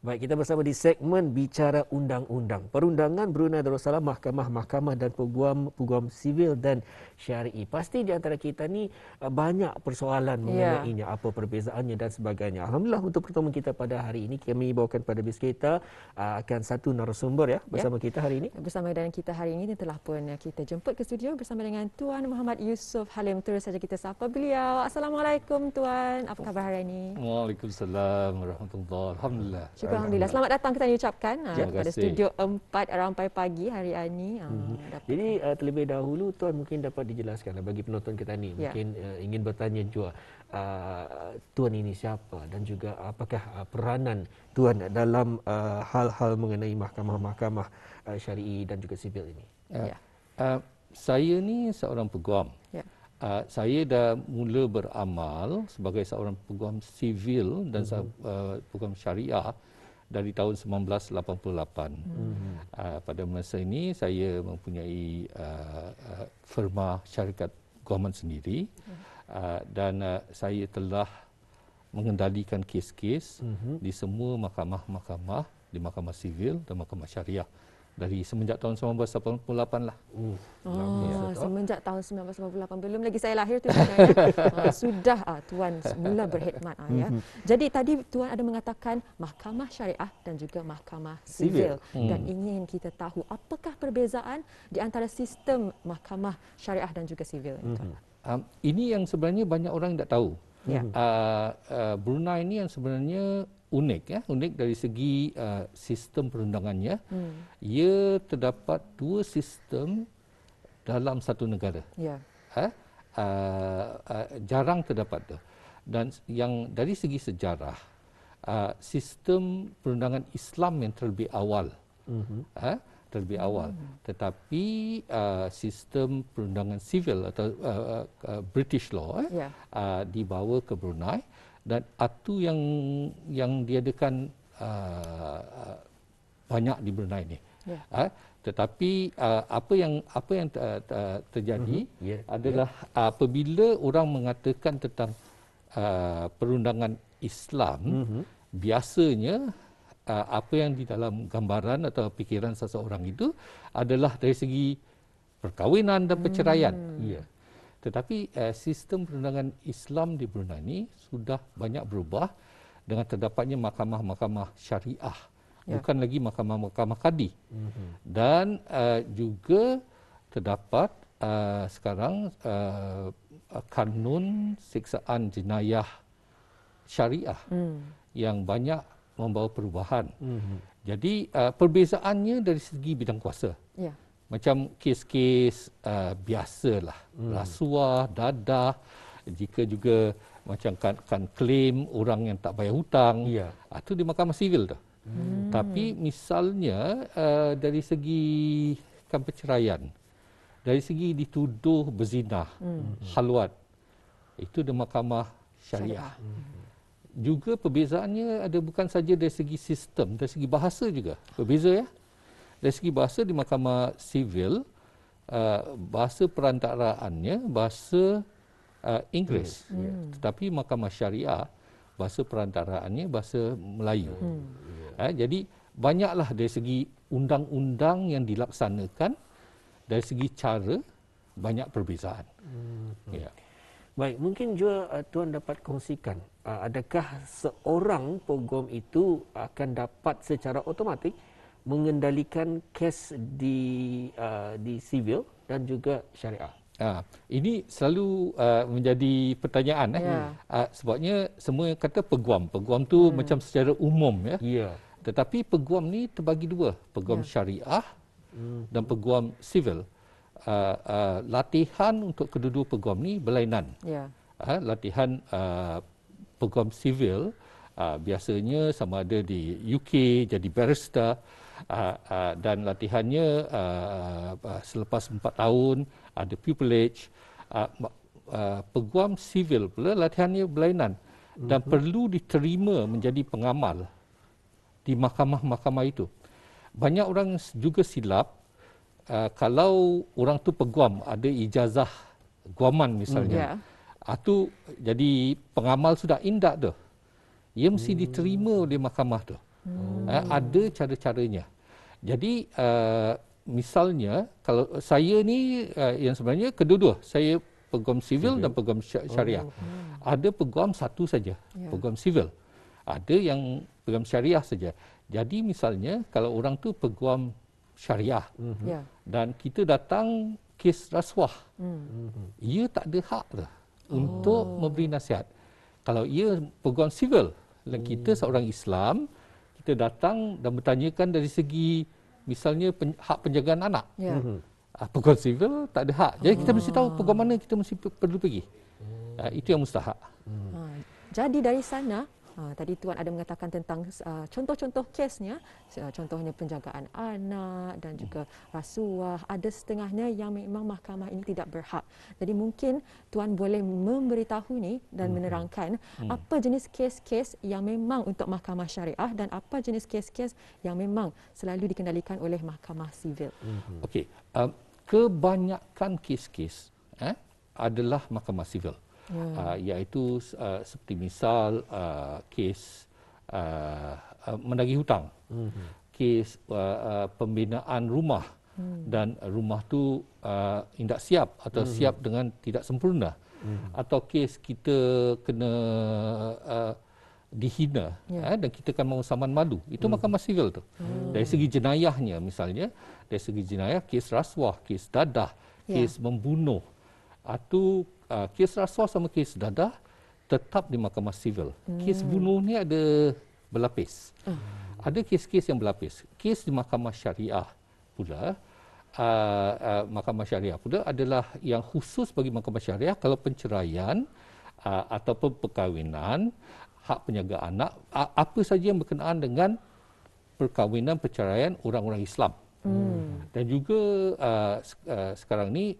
Baik, kita bersama di segmen Bicara Undang-Undang. Perundangan Brunei Darussalam, mahkamah-mahkamah dan peguam sivil dan syar'i. Pasti di antara kita ni banyak persoalan mengenainya, apa perbezaannya dan sebagainya. Alhamdulillah untuk pertemuan kita pada hari ini, kami bawakan pada bis kita akan satu narasumber bersama kita hari ini. Bersama dengan kita hari ini telah pun kita jemput ke studio bersama dengan Tuan Muhammad Yusof Halim. Terus saja kita sapa beliau. Assalamualaikum Tuan, apa khabar hari ini? Waalaikumsalam warahmatullahi. Alhamdulillah. Alhamdulillah. Selamat datang kita ucapkan pada Studio 4 Rampai Pagi hari ini. Jadi terlebih dahulu Tuan mungkin dapat dijelaskan bagi penonton kita ni mungkin ingin bertanya juga Tuan ini siapa dan juga apakah peranan Tuan dalam hal-hal mengenai mahkamah-mahkamah syar'i dan juga sivil ini. Saya ni seorang peguam. Saya dah mula beramal sebagai seorang peguam sivil dan peguam syariah dari tahun 1988. Pada masa ini saya mempunyai firma syarikat guaman sendiri dan saya telah mengendalikan kes-kes di semua mahkamah-mahkamah, di mahkamah sivil dan mahkamah syariah dari semenjak tahun 1988 lah. Semenjak tahun 1998, belum lagi saya lahir tu sudah Tuan mula berkhidmat Jadi tadi Tuan ada mengatakan mahkamah syariah dan juga mahkamah sivil dan ingin kita tahu apakah perbezaan di antara sistem mahkamah syariah dan juga sivil. Ini yang sebenarnya banyak orang tak tahu. Brunei ini yang sebenarnya unik dari segi sistem perundangannya. Ia terdapat dua sistem dalam satu negara. Jarang terdapat tu. Dan yang dari segi sejarah, sistem perundangan Islam yang terlebih awal. Tetapi sistem perundangan sivil atau British law dibawa ke Brunei dan itu yang diadakan banyak di Brunei ni. Tetapi apa yang terjadi adalah apabila orang mengatakan tentang perundangan Islam, biasanya apa yang di dalam gambaran atau fikiran seseorang itu adalah dari segi perkahwinan dan perceraian. Tetapi sistem perundangan Islam di Brunei ini sudah banyak berubah dengan terdapatnya mahkamah-mahkamah syariah, bukan lagi mahkamah-mahkamah kadi. Dan juga terdapat sekarang kanun siksaan jenayah syariah yang banyak membawa perubahan. Jadi perbezaannya dari segi bidang kuasa. Macam kes-kes biasalah, rasuah, dadah, jika juga macam kan claim orang yang tak bayar hutang, itu di mahkamah sivil tu. Tapi misalnya dari segi kan perceraian, dari segi dituduh berzinah, khalwat, itu di mahkamah syariah. Juga perbezaannya ada bukan saja dari segi sistem, dari segi bahasa juga berbeza Dari segi bahasa di mahkamah sivil, bahasa perantaraannya bahasa Inggeris. Tetapi mahkamah syariah, bahasa perantaraannya bahasa Melayu. Jadi banyaklah dari segi undang-undang yang dilaksanakan, dari segi cara banyak perbezaan. Baik, mungkin juga Tuan dapat kongsikan, adakah seorang peguam itu akan dapat secara automatik mengendalikan kes di sivil dan juga syariah? Ini selalu menjadi pertanyaan. Sebabnya semua kata peguam. Peguam tu macam secara umum. Tetapi peguam ni terbagi dua. Peguam syariah dan peguam sivil. Latihan untuk kedua-dua peguam ni berlainan. Latihan peguam sivil biasanya sama ada di UK jadi barrister, dan latihannya selepas 4 tahun ada pupillage. Peguam sivil pula latihannya berlainan dan perlu diterima menjadi pengamal di mahkamah-mahkamah itu. Banyak orang juga silap kalau orang tu peguam, ada ijazah guaman misalnya, itu jadi pengamal sudah indak tu. Ia mesti diterima oleh mahkamah tu. Ada cara-caranya. Jadi misalnya kalau saya ni yang sebenarnya kedua-dua, saya peguam sivil dan peguam syariah. Ada peguam satu saja, peguam sivil. Ada yang peguam syariah saja. Jadi misalnya kalau orang tu peguam syariah dan kita datang kes rasuah, ia tak ada hak dah untuk memberi nasihat. Kalau ia peguam sivil dan kita seorang Islam, kita datang dan bertanyakan dari segi misalnya hak penjagaan anak. Peguam sivil tak ada hak. Jadi kita mesti tahu peguam mana kita mesti perlu pergi. Itu yang mustahak. Jadi dari sana, tadi Tuan ada mengatakan tentang contoh-contoh kesnya, contohnya penjagaan anak dan juga rasuah. Ada setengahnya yang memang mahkamah ini tidak berhak. Jadi mungkin Tuan boleh memberitahu ni dan menerangkan apa jenis kes-kes yang memang untuk mahkamah syariah dan apa jenis kes-kes yang memang selalu dikendalikan oleh mahkamah sivil. Okey, kebanyakan kes-kes adalah mahkamah sivil. Iaitu seperti misal kes menagih hutang, kes pembinaan rumah dan rumah tu tidak siap atau siap dengan tidak sempurna, atau kes kita kena dihina dan kita kan mahu saman malu, itu mahkamah sivil tu. Dari segi jenayahnya misalnya, dari segi jenayah kes rasuah, kes dadah, kes membunuh, atau kes rasuah sama kes dadah tetap di mahkamah sivil. Kes bunuh ni ada berlapis. Ada kes-kes yang berlapis. Kes di mahkamah syariah pula, mahkamah syariah pula adalah yang khusus bagi mahkamah syariah kalau penceraian ataupun perkahwinan, hak penjaga anak, apa saja yang berkenaan dengan perkahwinan, perceraian orang-orang Islam. Dan juga sekarang ni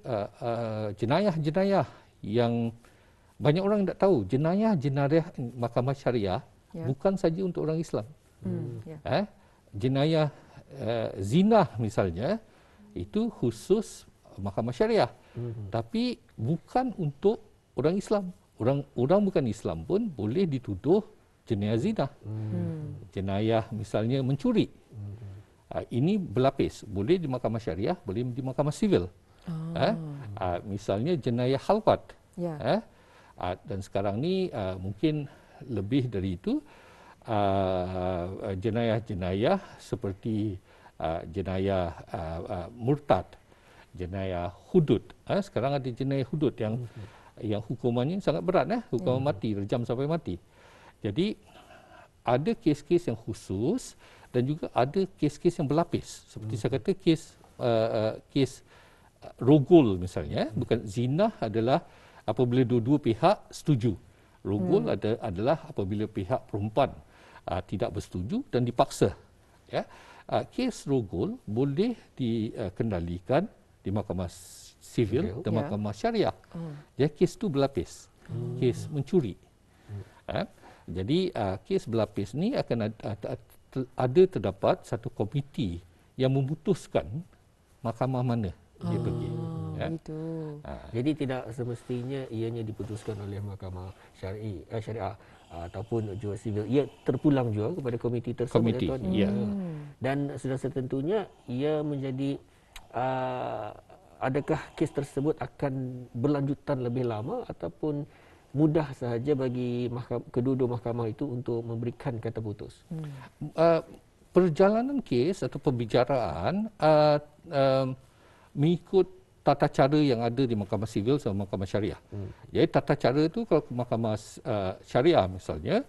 jenayah-jenayah yang banyak orang tak tahu, jenayah-jenayah mahkamah syariah bukan saja untuk orang Islam. Jenayah zina misalnya itu khusus mahkamah syariah, tapi bukan untuk orang Islam. Orang bukan Islam pun boleh dituduh jenayah zina. Jenayah misalnya mencuri. Ini berlapis, boleh di mahkamah syariah, boleh di mahkamah sivil. Misalnya jenayah khalwat. Dan sekarang ni mungkin lebih dari itu, jenayah-jenayah seperti jenayah murtad, jenayah hudud. Sekarang ada jenayah hudud yang hukumannya sangat berat, hukuman mati, rejam sampai mati. Jadi ada kes-kes yang khusus dan juga ada kes-kes yang berlapis. Seperti saya kata kes rogol misalnya, bukan zina adalah apabila dua-dua pihak setuju. Rogol adalah apabila pihak perempuan tidak bersetuju dan dipaksa. Kes rogol boleh dikendalikan di mahkamah sivil dan mahkamah syariah. Jadi kes itu berlapis. Kes mencuri. Jadi kes berlapis ni akan ada terdapat satu komiti yang memutuskan mahkamah mana dia pergi. Jadi tidak semestinya ianya diputuskan oleh mahkamah syariah ataupun juga sivil. Ia terpulang juga kepada komiti tersebut. Dan sudah setentunya ia menjadi adakah kes tersebut akan berlanjutan lebih lama ataupun mudah sahaja bagi kedua-dua mahkamah itu untuk memberikan kata putus? Perjalanan kes atau pembicaraan mengikut tata cara yang ada di mahkamah sivil sama mahkamah syariah. Jadi tata cara itu kalau mahkamah syariah misalnya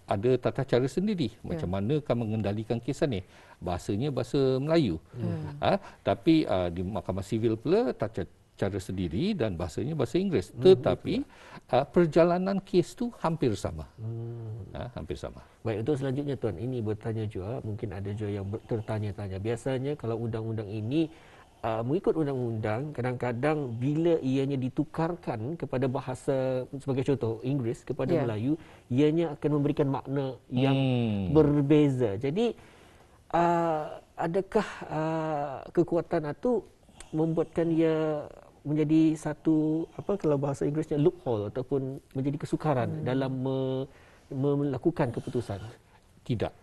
ada tata cara sendiri macam mana akan mengendalikan kesan ni. Bahasanya bahasa Melayu. Tapi di mahkamah sivil pula tata cara sendiri dan bahasanya bahasa Inggeris. Tetapi perjalanan kes tu hampir sama. Hampir sama. Baik, untuk selanjutnya Tuan, ini bertanya juga, mungkin ada juga yang tertanya-tanya. Biasanya kalau undang-undang ini mengikut undang-undang, kadang-kadang bila ianya ditukarkan kepada bahasa, sebagai contoh Inggeris kepada Melayu, ianya akan memberikan makna yang berbeza. Jadi adakah kekuatan itu membuatkan ia menjadi satu, kalau bahasa Inggerisnya loophole, ataupun menjadi kesukaran dalam melakukan keputusan? Tidak.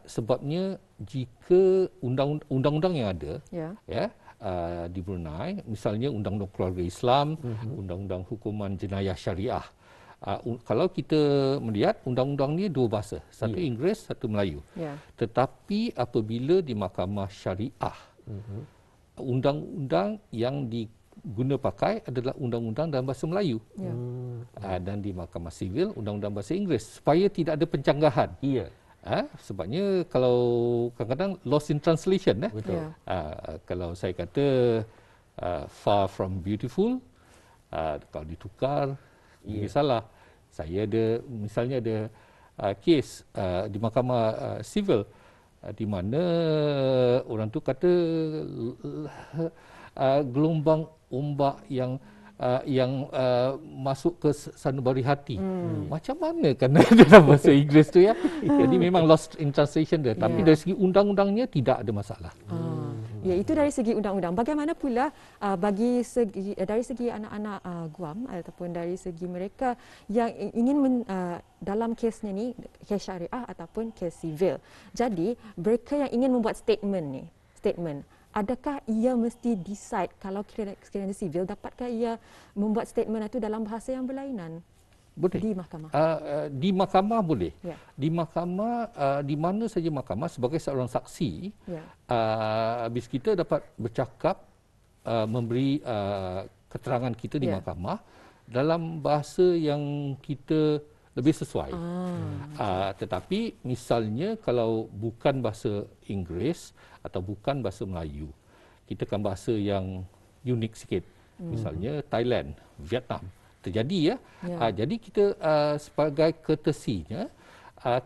sebabnya jika undang-undang yang ada di Brunei, misalnya Undang-Undang Keluarga Islam, Undang-Undang Hukuman Jenayah Syariah. Kalau kita melihat undang-undang ni dua bahasa, satu Inggeris, satu Melayu. Tetapi apabila di Mahkamah Syariah, undang-undang yang diguna pakai adalah undang-undang dalam bahasa Melayu. Dan di Mahkamah Sivil, undang-undang bahasa Inggeris, supaya tidak ada pencanggahan. Sebabnya kalau kadang-kadang lost in translation. Betul. Kalau saya kata far from beautiful, kalau ditukar, salah. Saya misalnya ada kes di Mahkamah Sivil di mana orang tu kata gelombang ombak yang masuk ke sanubari hati. Macam mana kan dalam bahasa Inggeris tu Jadi memang lost in translation dia. Tapi dari segi undang-undangnya tidak ada masalah. Ya, itu dari segi undang-undang. Bagaimana pula dari segi anak-anak Guam ataupun dari segi mereka yang ingin dalam kesnya ni, kes syariah ataupun kes sivil. Jadi mereka yang ingin membuat statement, adakah ia mesti decide kalau sekiranya sivil, dapatkah ia membuat statement itu dalam bahasa yang berlainan? Boleh. Di mahkamah? Di mahkamah boleh. Di mahkamah, di mana saja mahkamah sebagai seorang saksi, habis kita dapat bercakap, memberi keterangan kita di mahkamah dalam bahasa yang kita lebih sesuai. Tetapi misalnya kalau bukan bahasa Inggeris atau bukan bahasa Melayu, kita kan bahasa yang unik sikit. Misalnya Thailand, Vietnam, terjadi jadi kita sebagai courtesy-nya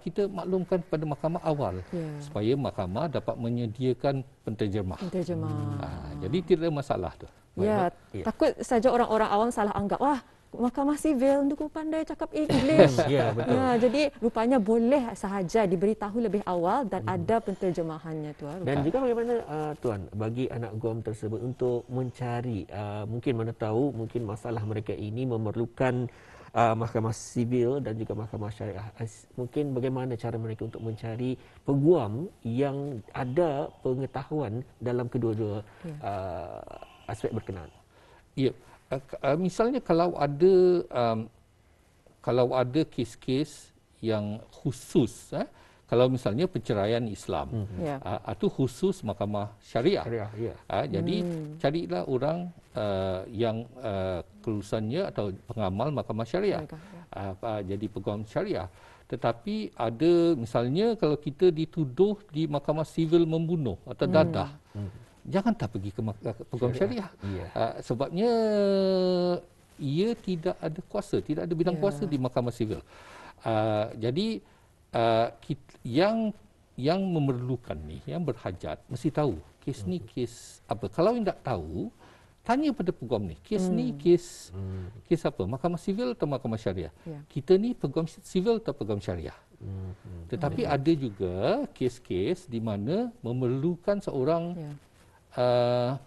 kita maklumkan kepada mahkamah awal supaya mahkamah dapat menyediakan penterjemah. Jadi tidak ada masalah tu. Takut saja orang-orang awam salah anggap, wah, Mahkamah Sivil untuk pandai cakap Inggeris. Betul. Jadi rupanya boleh sahaja diberitahu lebih awal dan ada penterjemahannya tu. Dan juga bagaimana Tuan bagi anak Guam tersebut untuk mencari mungkin mana tahu mungkin masalah mereka ini memerlukan Mahkamah Sivil dan juga Mahkamah Syariah. Mungkin bagaimana cara mereka untuk mencari peguam yang ada pengetahuan dalam kedua-dua aspek berkenaan. Ya. Misalnya kalau ada kes-kes yang khusus, kalau misalnya perceraian Islam, itu khusus Mahkamah Syariah. Jadi carilah orang yang kelulusannya atau pengamal Mahkamah Syariah, jadi peguam Syariah. Tetapi ada misalnya kalau kita dituduh di Mahkamah Sivil membunuh atau dadah, jangan tak pergi ke peguam syariah. Sebabnya ia tidak ada kuasa, tidak ada bidang kuasa di Mahkamah Sivil. Jadi yang memerlukan ni, yang berhajat mesti tahu kes ni kes apa. Kalau yang tak tahu, tanya pada peguam ni, kes ni kes apa? Mahkamah Sivil atau Mahkamah Syariah? Kita ni peguam sivil atau peguam syariah? Tetapi ada juga kes-kes di mana memerlukan seorang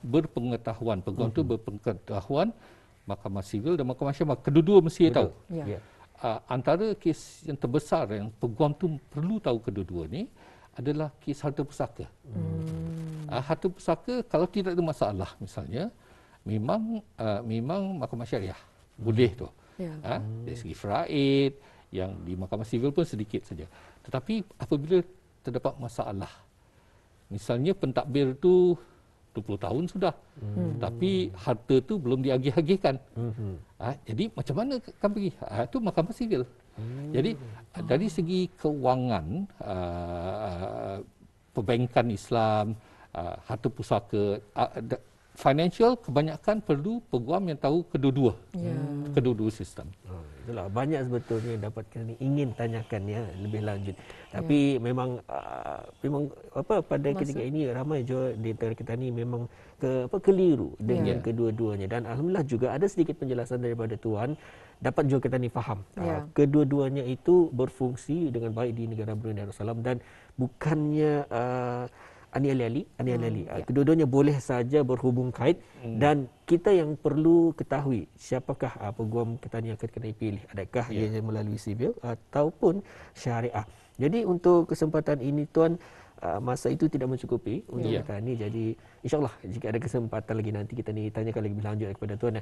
berpengetahuan, peguam tu berpengetahuan Mahkamah Sivil dan Mahkamah Syariah, kedua-dua mesti tahu. Antara kes yang terbesar yang peguam tu perlu tahu kedua-dua ni adalah kes harta pusaka. Harta pusaka kalau tidak ada masalah misalnya, memang Mahkamah Syariah boleh tu. Dari segi faraid yang di Mahkamah Sivil pun sedikit saja. Tetapi apabila terdapat masalah, misalnya pentadbir tu 20 tahun sudah, tapi harta tu belum diagih-agihkan. Jadi macam mana akan pergi? Itu Mahkamah Sivil. Jadi dari segi kewangan, perbankan Islam, harta pusaka, financial kebanyakan perlu peguam yang tahu kedua-dua, kedua-dua sistem. Itulah banyak sebetulnya yang dapat kami ingin tanyakan lebih lanjut. Tapi memang pada ketika ini ramai juga di antara kita ni memang keliru dengan kedua-duanya, dan alhamdulillah juga ada sedikit penjelasan daripada Tuan dapat juga kita ni faham. Kedua-duanya itu berfungsi dengan baik di negara Brunei Darussalam dan bukannya Ani-ali. Kedua-duanya boleh saja berhubung kait dan kita yang perlu ketahui siapakah peguam ketani yang akan kena pilih. Adakah ia melalui sivil ataupun syariah. Jadi untuk kesempatan ini Tuan, masa itu tidak mencukupi untuk ketani. Jadi insyaAllah jika ada kesempatan lagi nanti kita ni tanyakan lagi lebih lanjut kepada Tuan.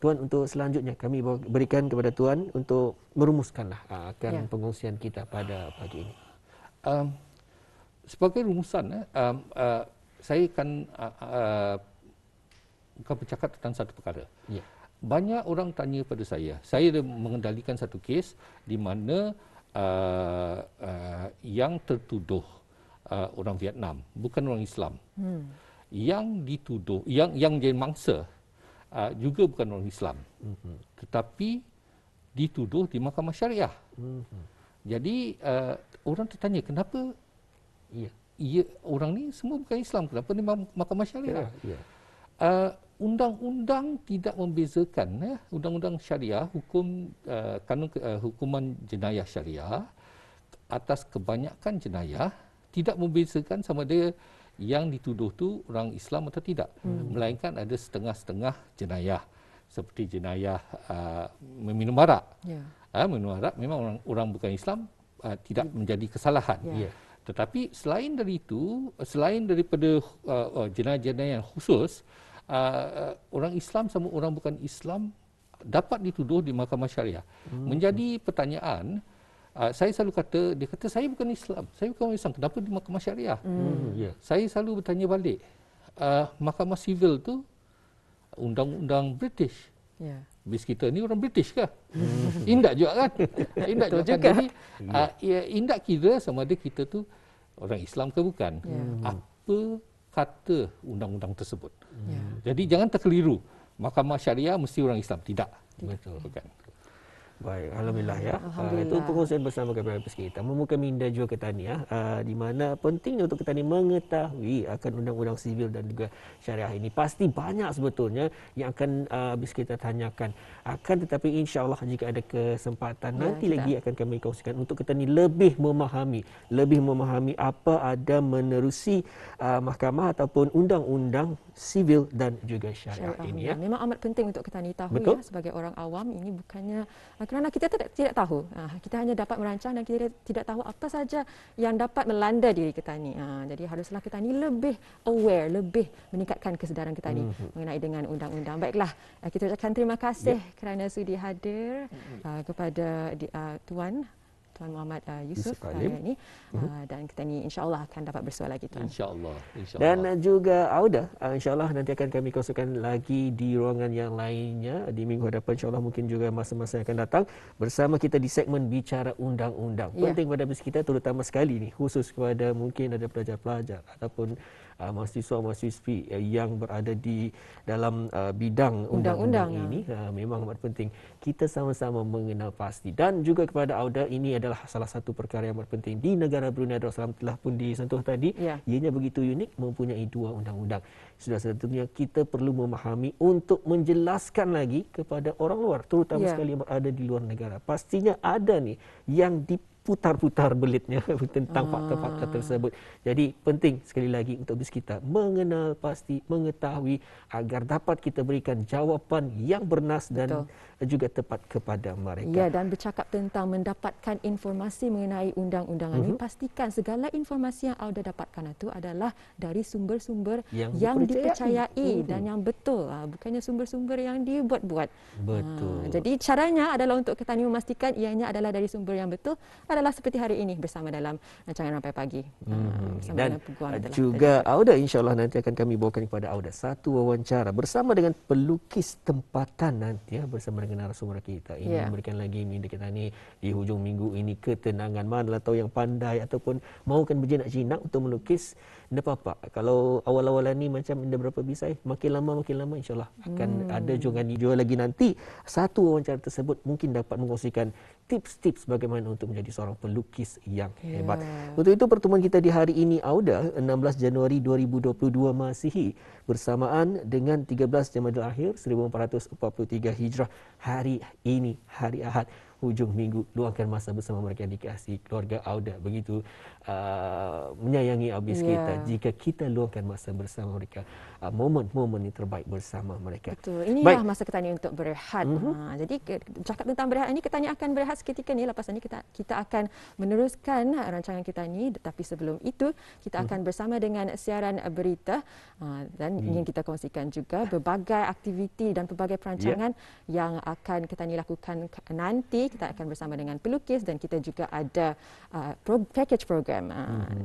Tuan, untuk selanjutnya kami berikan kepada Tuan untuk merumuskanlah akan pengongsian kita pada pagi ini. Sebagai rumusan, saya akan bercakap tentang satu perkara. Banyak orang tanya pada saya mengendalikan satu kes di mana yang tertuduh orang Vietnam, bukan orang Islam. Yang dituduh, yang jadi mangsa juga bukan orang Islam. Tetapi dituduh di mahkamah syariah. Jadi orang tertanya, kenapa orang ni semua bukan Islam, kenapa ni mahkamah syariah? Undang-undang tidak membezakan, undang-undang syariah, kanun hukuman jenayah syariah atas kebanyakan jenayah tidak membezakan sama ada yang dituduh tu orang Islam atau tidak, melainkan ada setengah-setengah jenayah seperti jenayah meminum arak. Minum arak memang orang bukan Islam tidak menjadi kesalahan. Tetapi selain dari itu, selain daripada jenayah-jenayah khusus, orang Islam sama orang bukan Islam dapat dituduh di mahkamah syariah. Menjadi pertanyaan, saya selalu kata, dia kata saya bukan Islam, kenapa di mahkamah syariah? Saya selalu bertanya balik, mahkamah sivil tu undang-undang British. Bis kita ni orang British ke? Indak juga kan? Indak juga. Jadi indak kira sama ada kita tu orang Islam ke bukan. Apa kata undang-undang tersebut? Jadi jangan terkeliru. Mahkamah syariah mesti orang Islam. Tidak. Betul. Bukan. Baik, alhamdulillah ya. Alhamdulillah. Itu pengongsian bersama kami kita membuka minda juga ketani di mana pentingnya untuk ketani mengetahui akan undang-undang sivil dan juga syariah ini. Pasti banyak sebetulnya yang akan habis kita tanyakan. Akan tetapi insya-Allah jika ada kesempatan nanti lagi akan kami kongsikan untuk ketani lebih memahami apa ada menerusi mahkamah ataupun undang-undang sivil dan juga syariah ini ya. Memang amat penting untuk ketani tahu ya, sebagai orang awam. Ini bukannya kerana kita tidak tahu. Kita hanya dapat merancang dan kita tidak tahu apa saja yang dapat melanda diri ketani. Jadi haruslah ketani lebih aware, lebih meningkatkan kesedaran ketani mengenai dengan undang-undang. Baiklah, kita ucapkan terima kasih kerana sudi hadir kepada Tuan Muhammad Yusof hari ini dan kita ni insya-Allah akan dapat bersua lagi Tuan. Insya-Allah. Dan juga Auda, insya-Allah nanti akan kami kongsikan lagi di ruangan yang lainnya di minggu hadapan, insya-Allah mungkin juga masa-masa yang akan datang bersama kita di segmen bicara undang-undang. Penting pada kita terutama sekali ni khusus kepada mungkin ada pelajar-pelajar ataupun mahasiswa-mahasiswi yang berada di dalam bidang undang-undang ini. Memang amat penting kita sama-sama mengenal pasti. Dan juga kepada Auda, ini adalah salah satu perkara yang amat penting di negara Brunei Darussalam telah pun disentuh tadi. Ianya begitu unik, mempunyai 2 undang-undang. Sudah tentunya kita perlu memahami untuk menjelaskan lagi kepada orang luar, terutama sekali yang berada di luar negara. Pastinya ada nih yang putar-putar belitnya tentang fakta-fakta tersebut. Jadi penting sekali lagi untuk kita mengenal pasti, mengetahui agar dapat kita berikan jawapan yang bernas dan juga tepat kepada mereka. Ya, dan bercakap tentang mendapatkan informasi mengenai undang-undangan ini, pastikan segala informasi yang Auda dapatkan itu adalah dari sumber-sumber yang dipercayai dan yang betul. Bukannya sumber-sumber yang dibuat-buat. Betul. Jadi caranya adalah untuk ketani memastikan ianya adalah dari sumber yang betul, adalah seperti hari ini bersama dalam rancangan Rampai Pagi. Dan juga Auda, insya-Allah nanti akan kami bawakan kepada Auda satu wawancara bersama dengan pelukis tempatan nanti bersama dengan narasumber kita. Ini memberikan lagi minda kita ni di hujung minggu ini ketenangan. Manalah tahu yang pandai ataupun mahukan berjinak-jinak untuk melukis, tidak apa-apa. Kalau awal-awalan ni macam tidak berapa bisa, makin lama insya-Allah akan ada juga lagi nanti satu wawancara tersebut mungkin dapat mengkongsikan tips-tips bagaimana untuk menjadi seorang pelukis yang hebat. Untuk itu pertemuan kita di hari ini Auda 16 Januari 2022 Masihi bersamaan dengan 13 Jamadil Akhir 1443 Hijrah. Hari ini hari Ahad hujung minggu, luangkan masa bersama mereka yang dikasihi. Keluarga Auda begitu menyayangi habis kita jika kita luangkan masa bersama mereka, momen-momen yang terbaik bersama mereka. Betul. Inilah masa kita ni untuk berehat. Jadi cakap tentang berehat ini, kita ni akan berehat seketika ni. Lepas ini kita akan meneruskan rancangan kita ni, tetapi sebelum itu kita akan bersama dengan siaran berita dan ingin kita kongsikan juga berbagai aktiviti dan pelbagai perancangan yang akan kita ni lakukan nanti. Kita akan bersama dengan pelukis dan kita juga ada package program.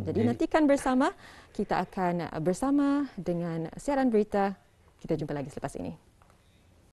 Jadi nantikan bersama, kita akan bersama dengan siaran berita. Kita jumpa lagi selepas ini.